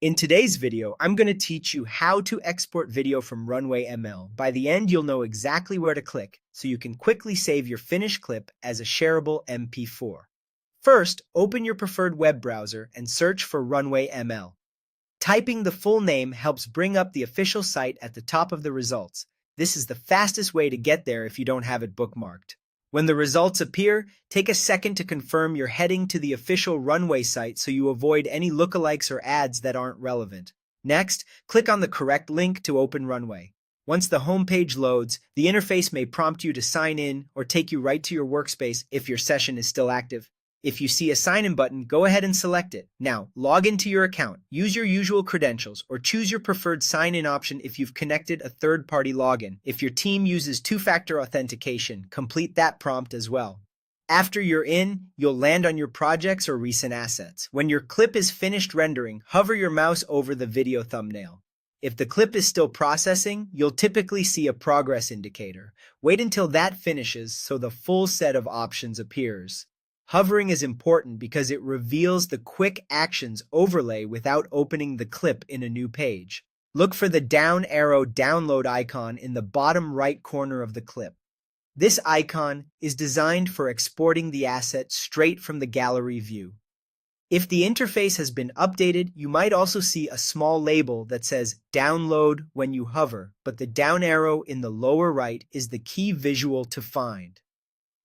In today's video, I'm going to teach you how to export video from Runway ML. By the end, you'll know exactly where to click, so you can quickly save your finished clip as a shareable MP4. First, open your preferred web browser and search for Runway ML. Typing the full name helps bring up the official site at the top of the results. This is the fastest way to get there if you don't have it bookmarked. When the results appear, take a second to confirm you're heading to the official Runway site so you avoid any lookalikes or ads that aren't relevant. Next, click on the correct link to open Runway. Once the homepage loads, the interface may prompt you to sign in or take you right to your workspace if your session is still active. If you see a sign-in button, go ahead and select it. Now, log into your account, use your usual credentials, or choose your preferred sign-in option if you've connected a third-party login. If your team uses two-factor authentication, complete that prompt as well. After you're in, you'll land on your projects or recent assets. When your clip is finished rendering, hover your mouse over the video thumbnail. If the clip is still processing, you'll typically see a progress indicator. Wait until that finishes so the full set of options appears. Hovering is important because it reveals the quick actions overlay without opening the clip in a new page. Look for the down arrow download icon in the bottom right corner of the clip. This icon is designed for exporting the asset straight from the gallery view. If the interface has been updated, you might also see a small label that says download when you hover, but the down arrow in the lower right is the key visual to find.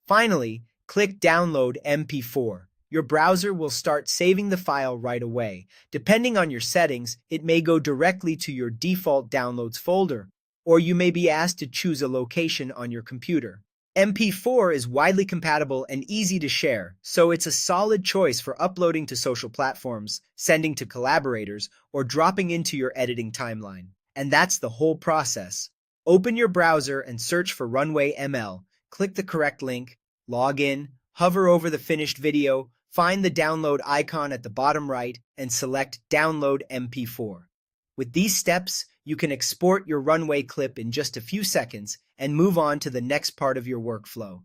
Finally, click Download MP4. Your browser will start saving the file right away. Depending on your settings, it may go directly to your default downloads folder, or you may be asked to choose a location on your computer. MP4 is widely compatible and easy to share, so it's a solid choice for uploading to social platforms, sending to collaborators, or dropping into your editing timeline. And that's the whole process. Open your browser and search for Runway ML. Click the correct link, log in, hover over the finished video, find the download icon at the bottom right, and select Download MP4. With these steps, you can export your Runway clip in just a few seconds and move on to the next part of your workflow.